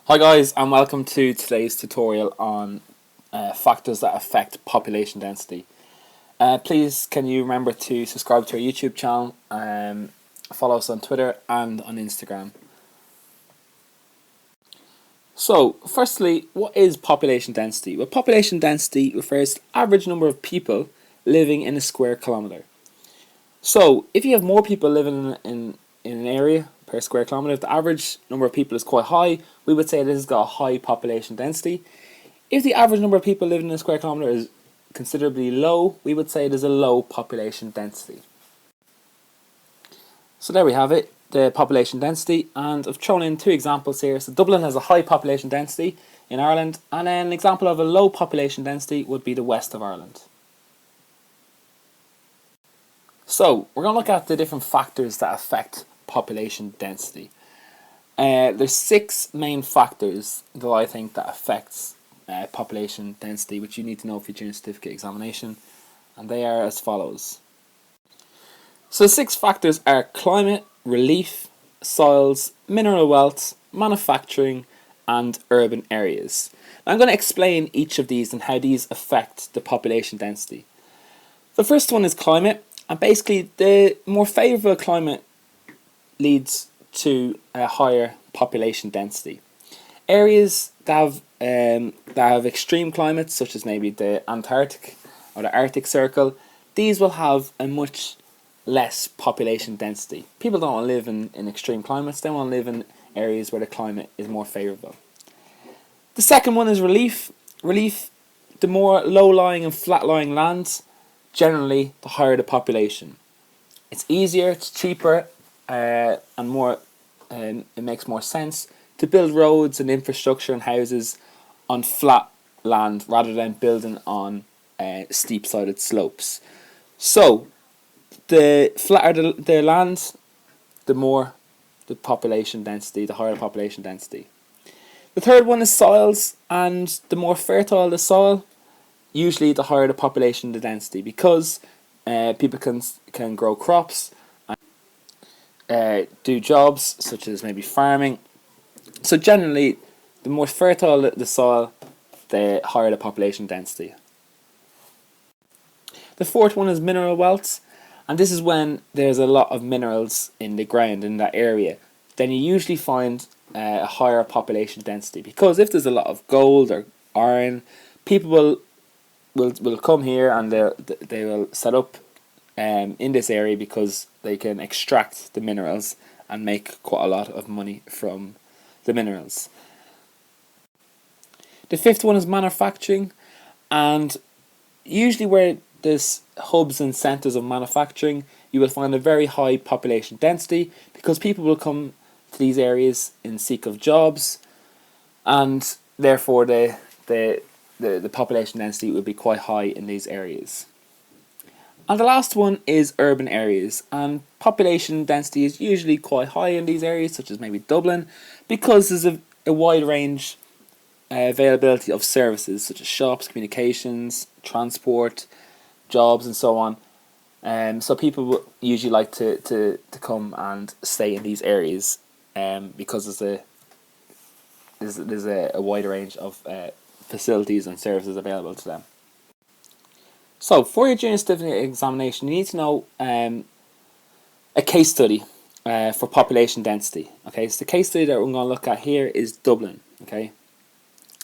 Hi guys, and welcome to today's tutorial on factors that affect population density. Please can you remember to subscribe to our YouTube channel, follow us on Twitter and on Instagram. So firstly, what is population density? Well, population density refers to the average number of people living in a square kilometre. So if you have more people living in an area per square kilometre, if the average number of people is quite high, we would say this has got a high population density. If the average number of people living in a square kilometre is considerably low, we would say there's a low population density. So there we have it, the population density, and I've thrown in two examples here. So Dublin has a high population density in Ireland, and then an example of a low population density would be the west of Ireland. So we're going to look at the different factors that affect population density. There's 6 main factors that I think that affects population density, which you need to know for your junior certificate examination, and they are as follows. So the 6 factors are climate, relief, soils, mineral wealth, manufacturing, and urban areas. Now, I'm going to explain each of these and how these affect the population density. The first one is climate, and basically the more favourable climate leads to a higher population density. Areas that have extreme climates, such as maybe the Antarctic or the Arctic Circle, these will have a much less population density. People don't want to live in extreme climates, they want to live in areas where the climate is more favourable. The second one is relief. Relief, the more low-lying and flat-lying lands, generally the higher the population. It's easier, it's cheaper, and more. It makes more sense to build roads and infrastructure and houses on flat land rather than building on steep-sided slopes. So, the flatter the land, the more the population density, the higher the population density. The third one is soils, and the more fertile the soil, usually the higher the population density, because people can grow crops, do jobs such as maybe farming. So generally, the more fertile the soil, the higher the population density. The fourth one is mineral wealth, and this is when there's a lot of minerals in the ground in that area. Then you usually find a higher population density, because if there's a lot of gold or iron, people will come here and they will set up in this area because they can extract the minerals and make quite a lot of money from the minerals. The fifth one is manufacturing, and usually where there's hubs and centres of manufacturing, you will find a very high population density, because people will come to these areas in seek of jobs, and therefore the population density will be quite high in these areas. And the last one is urban areas, and population density is usually quite high in these areas, such as maybe Dublin, because there's a wide range availability of services such as shops, communications, transport, jobs, and so on. So people usually like to come and stay in these areas because there's a wide range of facilities and services available to them. So for your junior certificate examination, you need to know a case study for population density. Okay, so the case study that we're going to look at here is Dublin. Okay,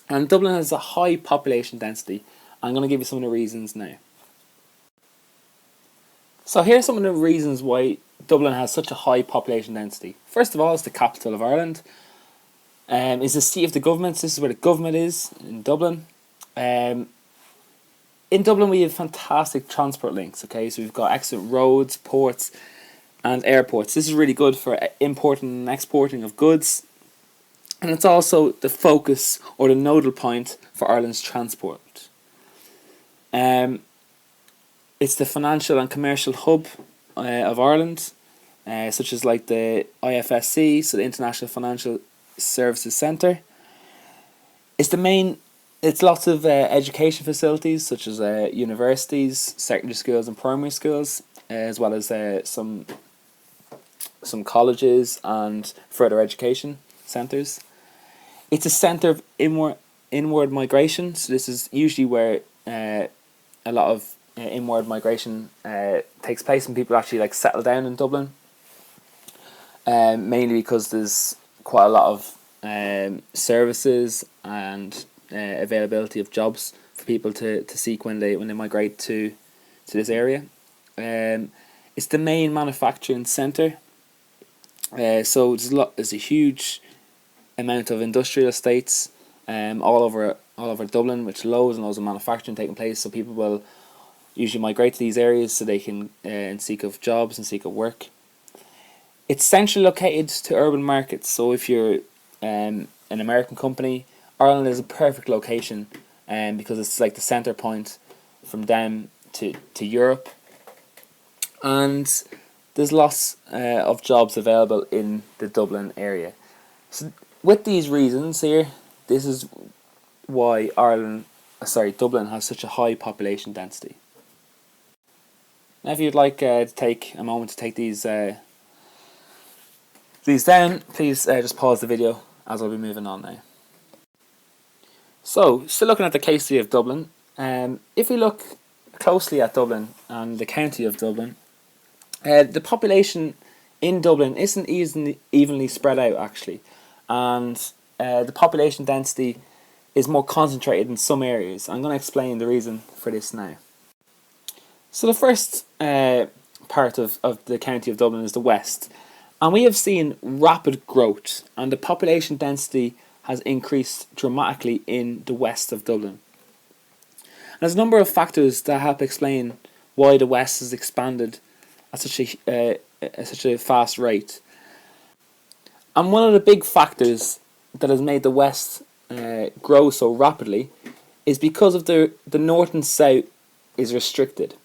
and Dublin has a high population density. I'm going to give you some of the reasons now. So here's some of the reasons why Dublin has such a high population density. First of all, it's the capital of Ireland. It's the seat of the government. This is where the government is, in Dublin. In Dublin, we have fantastic transport links. Okay, so we've got excellent roads, ports, and airports. This is really good for importing and exporting of goods, and it's also the focus or the nodal point for Ireland's transport. It's the financial and commercial hub of Ireland, such as like the IFSC, so the International Financial Services Centre. It's lots of education facilities, such as universities, secondary schools and primary schools, as well as some colleges and further education centres. It's a centre of inward migration. So this is usually where a lot of inward migration takes place, and people actually like settle down in Dublin. Mainly because there's quite a lot of services and availability of jobs for people to seek when they migrate to this area. It's the main manufacturing centre. So there's a huge amount of industrial estates all over Dublin, with loads and loads of manufacturing taking place. So people will usually migrate to these areas so they can seek of jobs and seek of work. It's centrally located to urban markets. So if you're an American company, Ireland is a perfect location, because it's like the centre point from them to Europe, and there's lots of jobs available in the Dublin area. So with these reasons here, this is why Dublin has such a high population density. Now, if you'd like to take a moment to take these down, please just pause the video, as I'll be moving on now. So, still looking at the case study of Dublin. If we look closely at Dublin and the county of Dublin, the population in Dublin isn't evenly spread out, actually, and the population density is more concentrated in some areas. I'm going to explain the reason for this now. So the first part of the county of Dublin is the west, and we have seen rapid growth, and the population density has increased dramatically in the west of Dublin. And there's a number of factors that help explain why the west has expanded at such a fast rate. And one of the big factors that has made the west grow so rapidly is because of the north and south is restricted.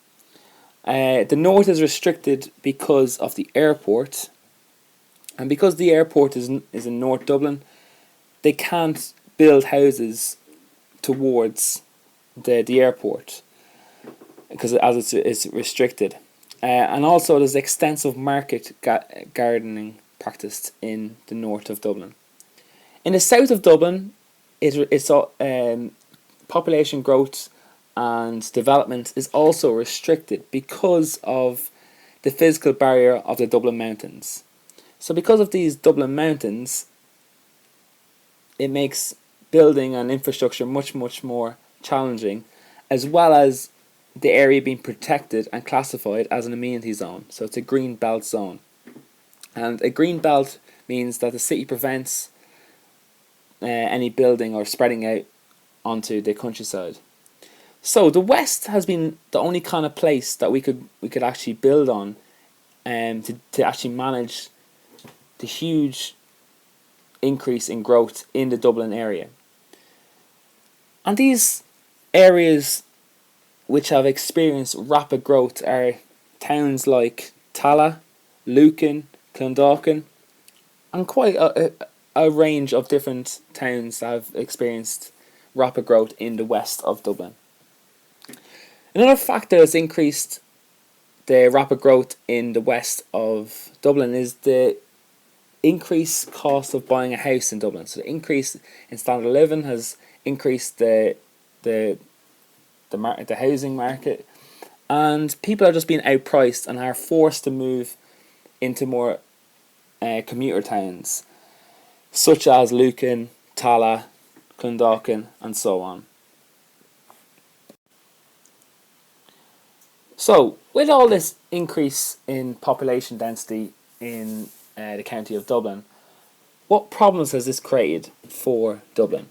The north is restricted because of the airport, and because the airport is in North Dublin, they can't build houses towards the airport because as it's restricted. And also there's extensive market gardening practiced in the north of Dublin. In the south of Dublin, it's population growth and development is also restricted because of the physical barrier of the Dublin Mountains. So because of these Dublin Mountains, it makes building and infrastructure much more challenging, as well as the area being protected and classified as an amenity zone. So it's a Greenbelt Zone. And a green belt means that the city prevents any building or spreading out onto the countryside. So the west has been the only kind of place that we could actually build on, to actually manage the huge increase in growth in the Dublin area. And these areas which have experienced rapid growth are towns like Tala, Lucan, Clondalkin, and quite a range of different towns that have experienced rapid growth in the west of Dublin. Another factor that's increased the rapid growth in the west of Dublin is the increased cost of buying a house in Dublin. So the increase in standard of living has increased the housing market, and people are just being outpriced and are forced to move into more commuter towns, such as Lucan, Tala, Clondalkin, and so on. So, with all this increase in population density in the county of Dublin, what problems has this created for Dublin?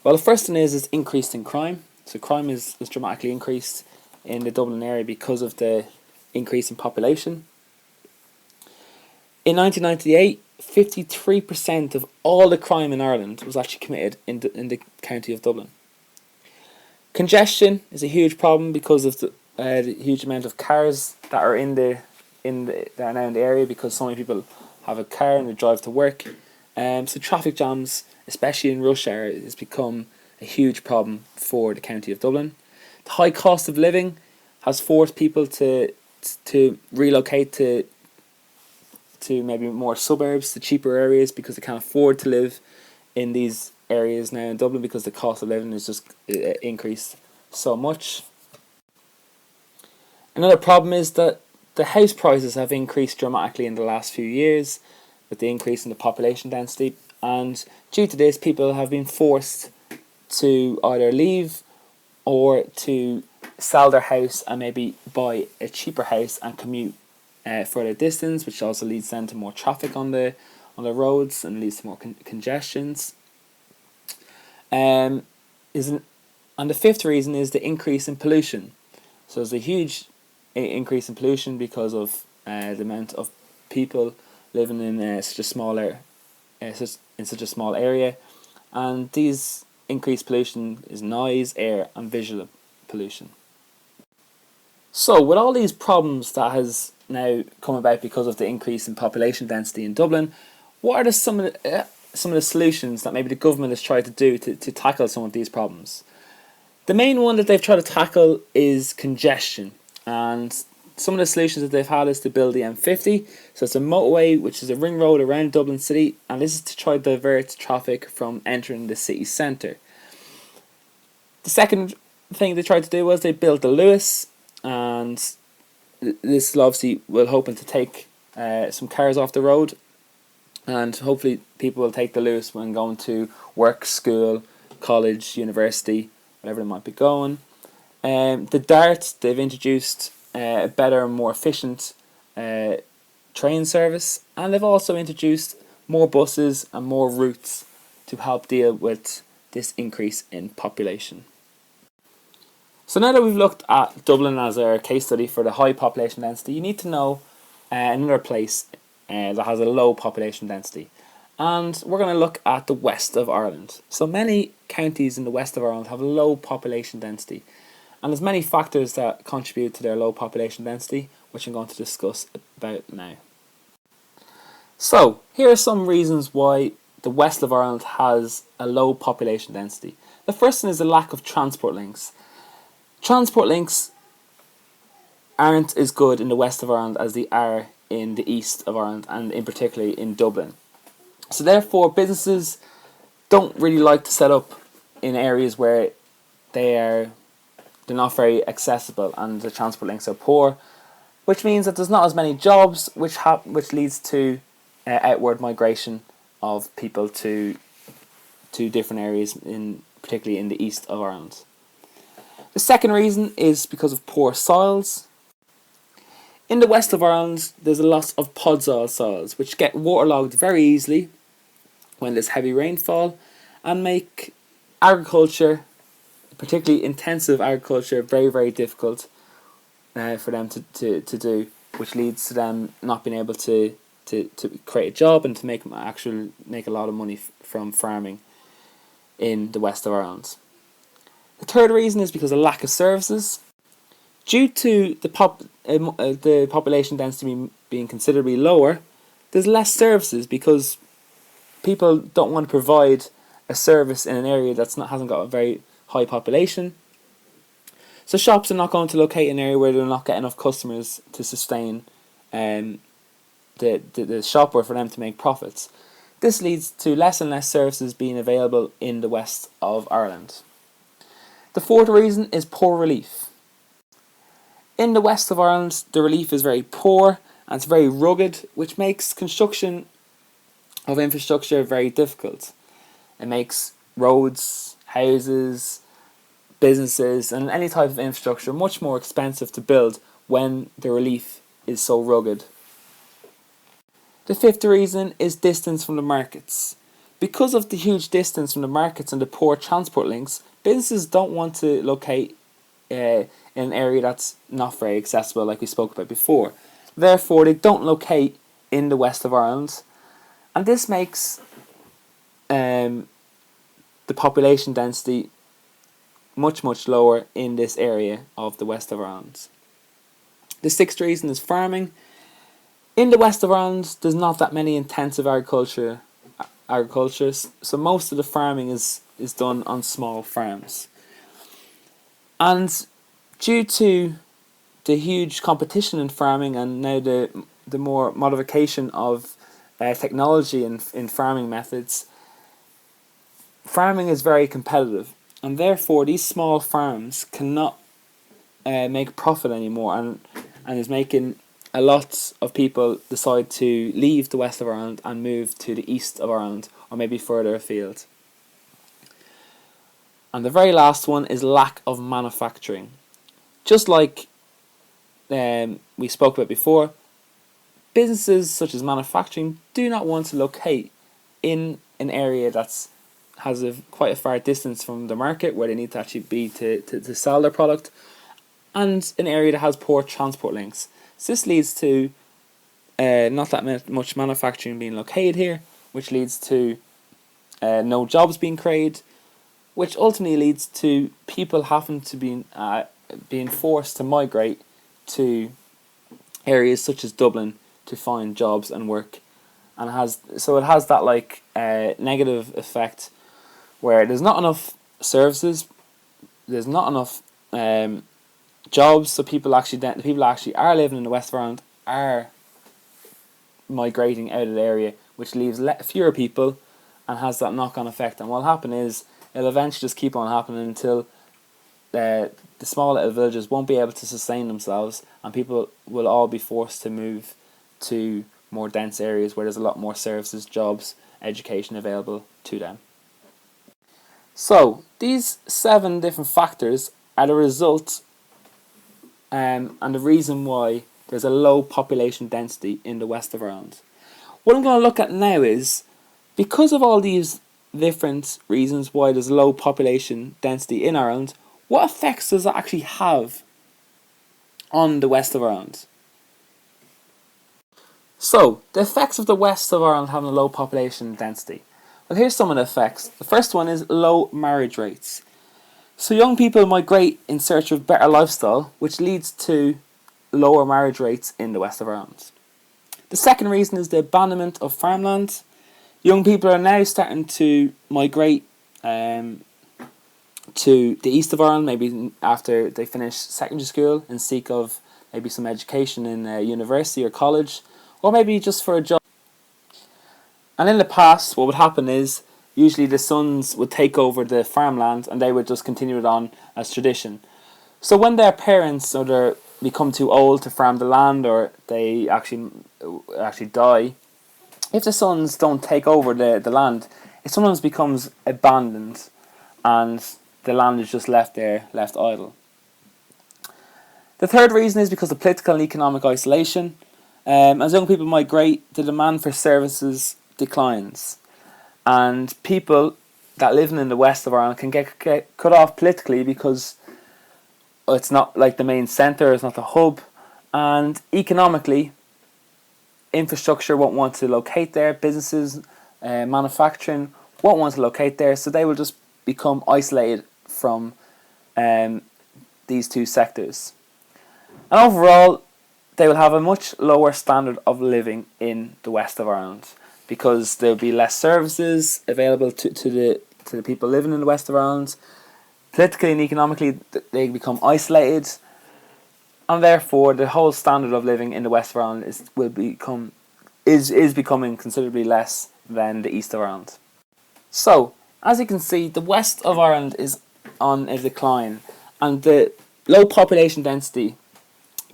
Well, the first thing is increase in crime. So crime is dramatically increased in the Dublin area because of the increase in population. In 1998, 53% of all the crime in Ireland was actually committed in the county of Dublin. Congestion is a huge problem because of the huge amount of cars that are that are now in the area, because so many people have a car and they drive to work. So traffic jams, especially in rush hour, has become a huge problem for the county of Dublin. The high cost of living has forced people to relocate to maybe more suburbs, to cheaper areas, because they can't afford to live in these areas now in Dublin because the cost of living is just increased so much. Another problem is that the house prices have increased dramatically in the last few years with the increase in the population density, and due to this people have been forced to either leave or to sell their house and maybe buy a cheaper house and commute further distance, which also leads then to more traffic on the roads and leads to more congestions. And the fifth reason is the increase in pollution. So there's a huge increase in pollution because of the amount of people living in such a small area, and these increased pollution is noise, air, and visual pollution. So with all these problems that has now come about because of the increase in population density in Dublin, what are some of the solutions that maybe the government has tried to do to tackle some of these problems? The main one that they've tried to tackle is congestion, and some of the solutions that they've had is to build the M50. So it's a motorway which is a ring road around Dublin City, and this is to try to divert traffic from entering the city centre. The second thing they tried to do was they built the Lewis, and this obviously will hoping to take some cars off the road, and hopefully people will take the Lewis when going to work, school, college, university, wherever they might be going. The Dart, they've introduced a better and more efficient train service, and they've also introduced more buses and more routes to help deal with this increase in population. So now that we've looked at Dublin as our case study for the high population density, you need to know another place that has a low population density. And we're going to look at the west of Ireland. So many counties in the west of Ireland have low population density, and there's many factors that contribute to their low population density, which I'm going to discuss about now. So here are some reasons why the west of Ireland has a low population density. The first one is the lack of transport links. Transport links aren't as good in the west of Ireland as they are in the east of Ireland, and in particular in Dublin. So therefore businesses don't really like to set up in areas where they're not very accessible and the transport links are poor, which means that there's not as many jobs, which leads to outward migration of people to different areas, particularly in the east of Ireland. The second reason is because of poor soils. In the west of Ireland, there's a lot of podzol soils, which get waterlogged very easily when there's heavy rainfall, and make agriculture, particularly intensive agriculture, very, very difficult for them to do, which leads to them not being able to create a job and to make a lot of money from farming in the west of Ireland. The third reason is because of lack of services. Due to the population density being considerably lower, there's less services because people don't want to provide a service in an area hasn't got a very high population. So shops are not going to locate an area where they'll not get enough customers to sustain the shop or for them to make profits. This leads to less and less services being available in the west of Ireland. The fourth reason is poor relief. In the west of Ireland, the relief is very poor and it's very rugged, which makes construction of infrastructure very difficult. It makes roads, houses, businesses and any type of infrastructure much more expensive to build when the relief is so rugged. The fifth reason is distance from the markets. Because of the huge distance from the markets and the poor transport links, businesses don't want to locate in an area that's not very accessible, like we spoke about before. Therefore, they don't locate in the west of Ireland, and this makes the population density much, much lower in this area of the west of Ireland. The sixth reason is farming. In the west of Ireland, there's not that many intensive agriculture, so most of the farming is done on small farms. And due to the huge competition in farming and now the more modification of technology in farming methods, farming is very competitive, and therefore these small farms cannot make profit anymore, and is making a lot of people decide to leave the west of Ireland and move to the east of Ireland, or maybe further afield. And the very last one is lack of manufacturing. Just like we spoke about before, businesses such as manufacturing do not want to locate in an area that's has quite a far distance from the market where they need to actually be to sell their product, and an area that has poor transport links. So this leads to not that much manufacturing being located here, which leads to no jobs being created, which ultimately leads to people having to be being forced to migrate to areas such as Dublin to find jobs and work, and it has that negative effect where there's not enough services, there's not enough jobs, so the people actually are living in the west of Ireland are migrating out of the area, which leaves fewer people and has that knock-on effect. And what'll happen is it'll eventually just keep on happening until the small little villages won't be able to sustain themselves, and people will all be forced to move to more dense areas where there's a lot more services, jobs, education available to them. So these 7 different factors are the result and the reason why there's a low population density in the west of Ireland. What I'm going to look at now is, because of all these different reasons why there's low population density in Ireland, what effects does that actually have on the west of Ireland? So, the effects of the west of Ireland having a low population density. Well, here's some of the effects. The first one is low marriage rates. So young people migrate in search of better lifestyle, which leads to lower marriage rates in the west of Ireland. The second reason is the abandonment of farmland. Young people are now starting to migrate to the east of Ireland, maybe after they finish secondary school, and seek of maybe some education in university or college, or maybe just for a job. And in the past, what would happen is usually the sons would take over the farmland and they would just continue it on as tradition. So when their parents either become too old to farm the land, or they actually die, if the sons don't take over the land, it sometimes becomes abandoned and the land is just left there, left idle. The third reason is because of political and economic isolation. As young people migrate, the demand for services declines, and people that living in the west of Ireland can get cut off politically because it's not like the main centre, it's not the hub, and economically, infrastructure won't want to locate there, businesses, manufacturing won't want to locate there, so they will just become isolated from these two sectors. And overall, they will have a much lower standard of living in the west of Ireland, because there will be less services available to the people living in the west of Ireland. Politically and economically, they become isolated, and therefore the whole standard of living in the west of Ireland is becoming considerably less than the east of Ireland. So, as you can see, the west of Ireland is on a decline, and the low population density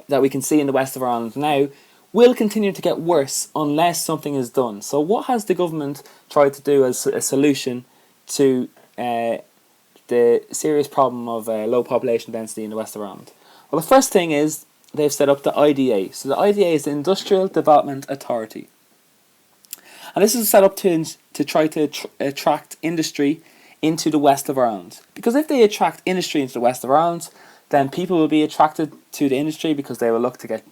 that we can see in the west of Ireland now will continue to get worse unless something is done. So what has the government tried to do as a solution to the serious problem of low population density in the west of Ireland? Well, the first thing is they've set up the IDA. So the IDA is the Industrial Development Authority. And this is set up to try to attract industry into the west of Ireland. Because if they attract industry into the west of Ireland, then people will be attracted to the industry because they will look to get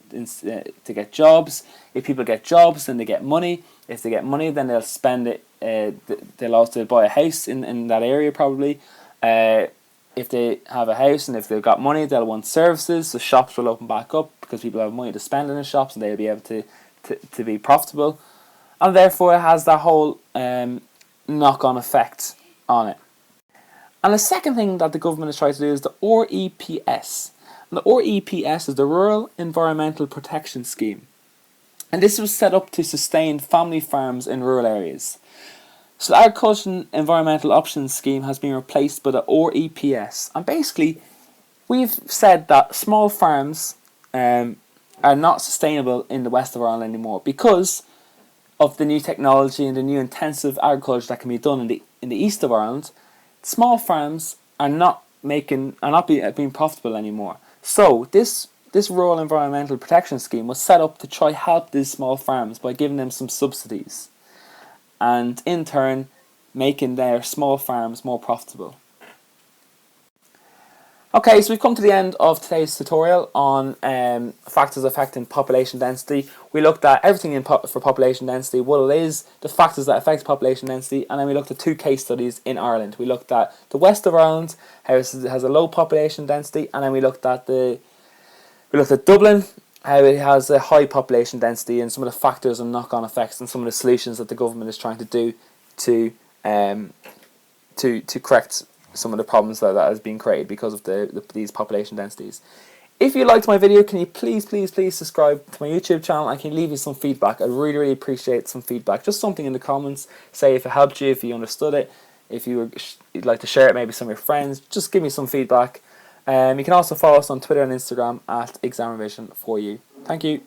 jobs. If people get jobs, then they get money. If they get money, then they'll spend it. They'll also buy a house in that area probably. If they have a house and if they've got money, they'll want services. So shops will open back up because people have money to spend in the shops, and they'll be able to be profitable. And therefore, it has that whole knock-on effect on it. And the second thing that the government is trying to do is the REPS. And the REPS is the Rural Environmental Protection Scheme. And this was set up to sustain family farms in rural areas. So the Agricultural Environmental Options Scheme has been replaced by the REPS. And basically, we've said that small farms are not sustainable in the west of Ireland anymore because of the new technology and the new intensive agriculture that can be done in the east of Ireland. Small farms are not being profitable anymore. So this rural environmental protection scheme was set up to try help these small farms by giving them some subsidies, and in turn making their small farms more profitable. Okay, so we've come to the end of today's tutorial on factors affecting population density. We looked at everything for population density, what it is, the factors that affect population density, and then we looked at 2 case studies in Ireland. We looked at the west of Ireland, how it has a low population density, and then we looked at Dublin, how it has a high population density, and some of the factors and knock-on effects, and some of the solutions that the government is trying to do to correct some of the problems that has been created because of these population densities. If you liked my video, can you please subscribe to my YouTube channel, and can you leave me some feedback? I'd really appreciate some feedback. Just something in the comments. Say if it helped you, if you understood it, if you'd like to share it maybe with some of your friends. Just give me some feedback. You can also follow us on Twitter and Instagram at Exam Revision for you. Thank you.